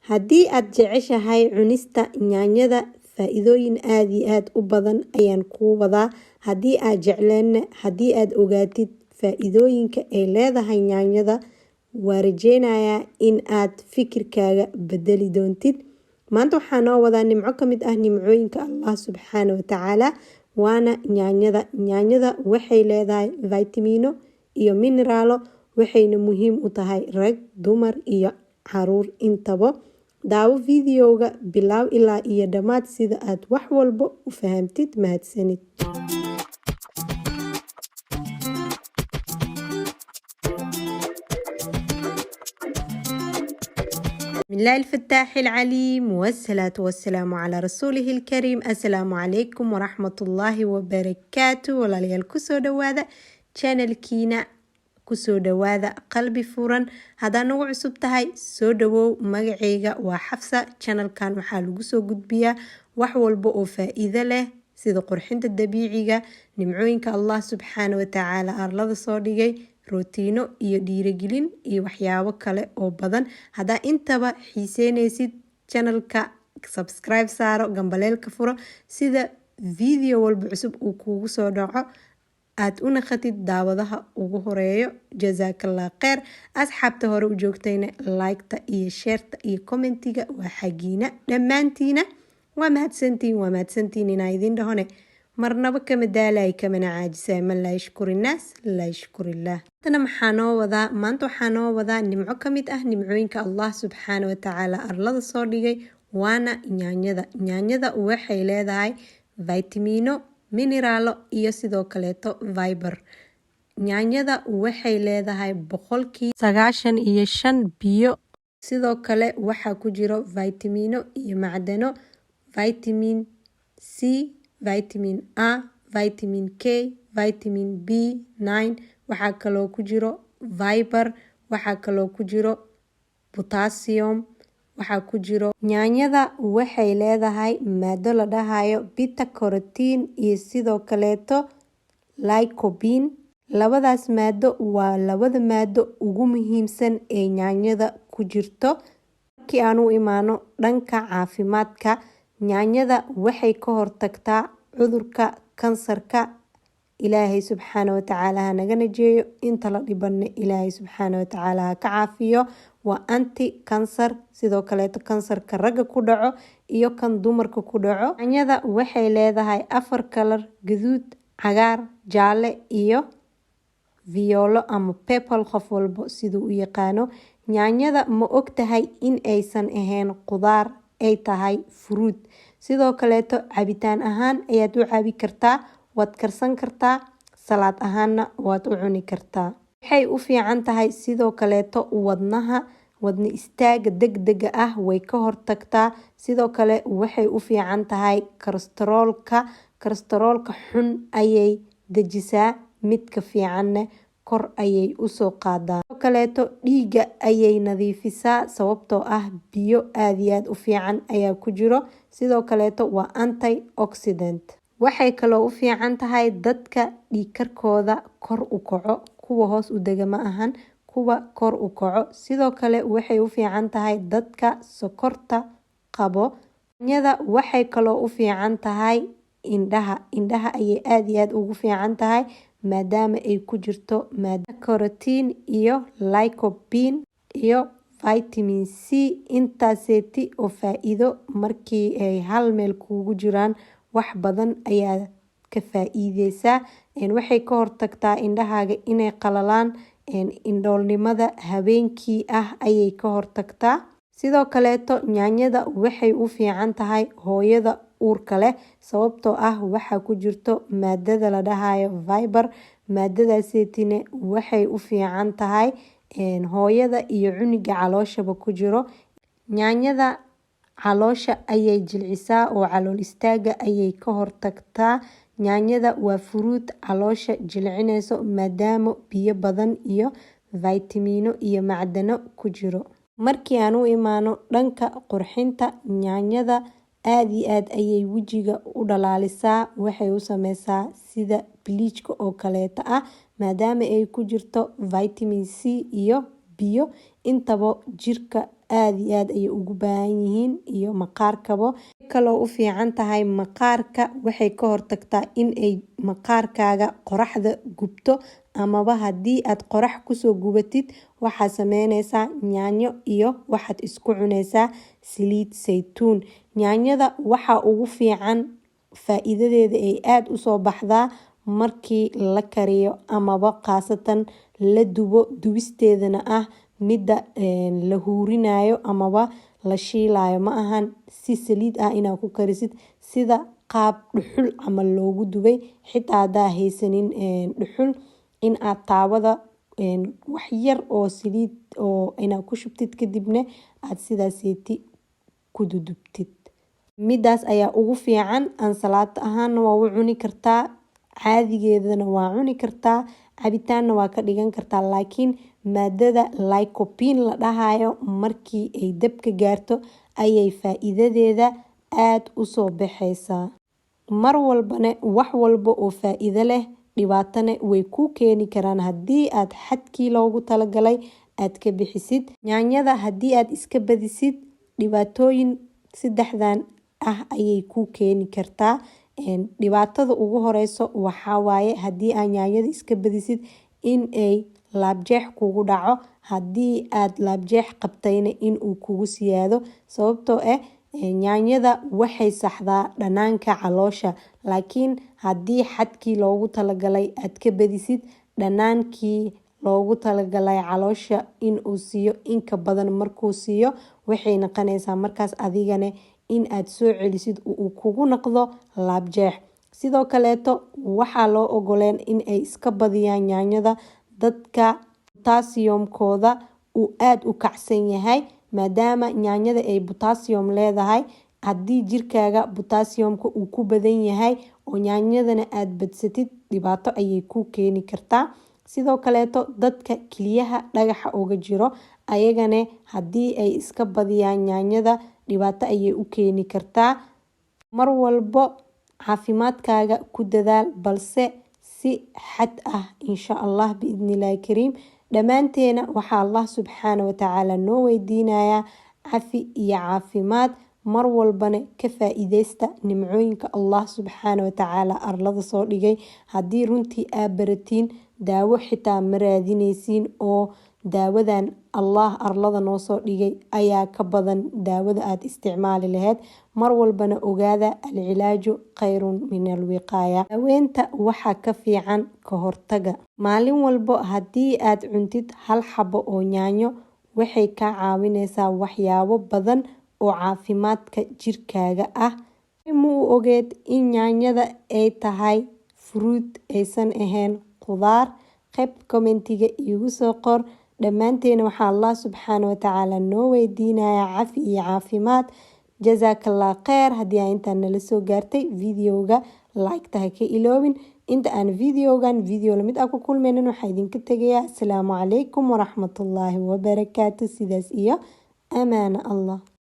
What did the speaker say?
Haddii aad jeceshahay cunista yaanyada, faa'iidooyin aad iyo aad u badan ayaan kuu wadaa. Haddii aad jecleen, haddii aad ogaatid faa'iidooyinka ay leedahay yaanyada, waa rajeynayaa in aad fikirkaaga bedeli doontid. Maanta waxaa noo wadaa nimco ka mid ah nimcooyinka Allah subxaanahu wa tacaala, waana yaanyada. Yaanyada waxay leedahay vitamino iyo mineraalo, waxayna muhiim u tahay rag, dumar iyo caruur intaba. Daawo videoga bilaaw ilaa iyo dhammaad sida aad wax walba u fahamtid. Mahadsanid. بسم الله الفتاح العليم والصلاة والسلام على رسوله الكريم. السلام عليكم ورحمة الله وبركاته. ولاليال كسو دوادا channel كينا كسو دوادا قلبي فورا. هذا نوع عصبتهاي سو دواو مقعيقا وحفصة channel كان وحالو قسو قدبيا وحوال بقو فائدة له سيدا قرحين الدبيعيقا نمعوينك الله سبحانه وتعالى أرلاذ صادقي روتينو iyo dhiirigelin iyo waxyaabo kale oo badan. Hadaa intaba xiiseynaysid channelka subscribe saaro, gambaleelka furo sida video walba cusub uu kuugu soo dhaco aad u naqatid daawadaha ugu horeeyo. Jazaakallah khair. Asxaabta hore u joogtayna like-ta iyo share-ta iyo commentiga waa xagiina dhammaantiina. waa mahadsantiin inaa idin dhahone marnaba kama daalay kamana caajisay man laa yashkuri naas laa yashkuri illaah. Maanta waxaa noo wadaa nimco ka mid ah nimcooyinka Allah subxaanahu wa tacaala arlada soo dhigay, waana yaanyada. Yaanyada waxay leedahay vitamino, mineraalo iyo sidoo kaleeto fiber. Yaanyada waxay leedahay 95% biyo, sidoo kale waxaa ku jiro vitamino iyo macdano, vitamin C, vitamin A, vitamin K, vitamin B9, waxaa kaloo ku jiro fiber, waxaa kaloo ku jiro potassium, waxaa ku jiro. Yaanyada waxay leedahay maado la dhahayo beta carotene iyo sidoo kaleeto lycopene. Labadaas maado waa labada maado ugu muhiimsan ee yaanyada ku jirto. Markii aan u imaano dhanka caafimaadka, yaanyada waxay ka hortagtaa cudurka kansarka. Ilaahay subxaanahu wa tacaala ha naga najeeyo, inta la dhibanna Ilaahay subxaanahu wa tacaala ha ka caafiyo. Waa anti kansar, sidoo kaleeto kansarka ragga ku dhaco iyo kan dumarka ku dhaco. Yaanyada waxay leedahay 4 kalar: gaduud, cagaar, jaalle iyo viyoolo ama purple, qof walbo siduu u yaqaano. Yaanyada ma ogtahay in aysan ahayn qudaar, ay tahay fruit. Sidoo kaleeto cabitaan ahaan ayaad u cabi kartaa, waad karsan kartaa, salaad ahaanna waad u cuni kartaa. Waxay u fiican tahay sidoo kaleeto wadnaha, wadna istaaga degdega ah way ka hortagtaa. Sidoo kale waxay u fiican tahay kolestaroolka xun ayay dejisaa, midka fiicanna kor ayay u soo qaadaa. Sidoo kaleeto dhiiga ayay nadiifisaa sababtoo ah biyo aad iyo aad u fiican ayaa ku jiro. Sidoo kaleeto waa antioxidant. Waxay kaloo u fiican tahay dadka dhiigkarkooda kor u kaco, kuwa hoos u dega ma ahan, kuwa kor u kaco. Sidoo kale waxay u fiican tahay dadka sokorta qabo. Yaanyada waxay kaloo u fiican tahay indhaha ayay aad iyo aad ugu fiican tahay maadaama ay ku jirto maado carotene iyo lycopene iyo vitamin C. Intaaseeti oo faa'iido markii ay hal meel kuugu jiraan wax badan ayaa ka faa'iideysaa. Waxay ka hortagtaa indhahaaga inay qalalaan, indhoolnimada habeenkii ah ayay ka hortagtaa. Sidoo kaleeto yaanyada waxay u fiican tahay hooyada uurka leh sababtoo ah waxaa ku jirto maadada la dhahayo fiber. Maadadaaseetine waxay u fiican tahay hooyada iyo cunuga calooshaba ku jiro. Yaanyada caloosha ayay jilcisaa oo calool istaaga ayay ka hortagtaa. Yaanyada waa fruit caloosha jilcinayso maadaama biyo badan iyo vitamino iyo macdano ku jiro. Markii aan u imaano dhanka qurxinta, yaanyada aad iyo aad ayay wajiga u dhalaalisaa. Waxay u sameysaa sida bleachka oo kaleeta ah maadaama ay ku jirto vitamin C iyo biyo. Intaba jirka aad iyo aad ayay ugu baahan yihiin iyo maqaarkaba. kaloo u fiican tahay maqaarka, waxay ka hortagtaa in ay maqaarkaaga qoraxda gubto, amaba haddii aad qorax kusoo gubatid waxaad sameyneysaa yaanyo iyo waxaad isku cuneysaa saliid saytuun. Yaanyada waxaa ugu fiican faa'iidadeeda ay aad usoo baxdaa markii la kariyo amaba khaasatan la dubo. Dubisteedana ah midda la huurinayo amaba la shiilayo, ma ahan si saliid ah inaad ku karisid sida qaab dhuxul camal loogu dubay. Xitaa haddaa haysanin dhuxul, in aad taawada wax yar oo saliid oo inaad ku shubtid kadibna aad sidaaseeti ku dudubtid. Midaas ayaa ugu fiican. Ansalaato ahaana waa u cuni kartaa, caadigeedana waa cuni kartaa, cabitaanna waa ka dhigan kartaa. Laakiin maadada lycopene la dhahayo markii ay dabka gaarto ayay faa'iidadeeda aad usoo baxaysaa. Mar walbana wax walba oo faa'iido leh dhibaatana way ku keeni karaan haddii aad xadkii loogu talagalay aad ka bixisid. Yaanyada haddii aad iska badisid, dhibaatooyin saddexdan ah ayay ku keeni kartaa. Dhibaatada ugu horeyso waxaa waaye haddii aad yaanyada iska badisid in ay laabjeex kugu dhaco. Haddii aad laabjeex qabtayna in uu kugu siyaado, sababtoo yaanyada waxay saxdaa dhanaanka caloosha. Laakiin haddii xadkii loogu talagalay aad ka badisid, dhanaankii loogu talagalay caloosha in uu siiyo inka badan markuu siiyo, waxay noqonaysaa markaas adigane in aad soo celisid uu kugu noqdo laabjeex. Sidoo kaleeto waxaa loo ogoleen in ay iska badiyaan yaanyada dadka potassium-kooda uu aad u kacsan yahay, maadaama yaanyada ay potassium leedahay. Haddii jirkaaga potassium-ka uu ku badan yahay oo yaanyadana aad badsatid, dhibaato ayay ku keeni kartaa. Sidoo kaleeto dadka kiliyaha dhagaxa uga jiro, ayagane haddii ay iska badiyaan yaanyada, dhibaato ayay u keeni kartaa. Mar walbo caafimaadkaaga ku dadaal, balse si xad ah insha Allah biidnillaahi kariim. Dhammaanteena waxaa Allah subxaanahu wa tacaala noo weydiinayaa cafi iyo caafimaad. Mar walbana ka faa'iideysta nimcooyinka Allah subxaanahu wa tacaala arlada soo dhigay. Haddii runtii aad baratiin daawo xitaa ma raadineysiin, oo daawadan Allah arlada noo soo dhigay ayaa ka badan daawada aad isticmaali lahayd. Mar walbana ogaada alcilaaju khayrun min alwiqaaya. Daaweynta waxaa ka fiican ka hortaga. Maalin walbo haddii aad cuntid hal xabo oo yaanyo, waxay ka caawineysaa waxyaabo badan oo caafimaadka jirkaaga ah. Ma u ogeed in yaanyada ay tahay fruit aysan ahayn khudaar? Qayb commentiga iigu soo qor. Dhammaanteena waxaa Allah subxaanahu wa tacaala noo weydiinayaa cafi iyo caafimaad. Jazaakallah khayr. Haddii aa intaan nala soo gaartay videoga, like-ta ha ka iloobin. Inta aan videogan video lamid ah ku kulmaynin, waxaa idinka tegayaa asalaamu calaykum waraxmatullaahi wabarakaatu. Sidaas iyo amaana Allah.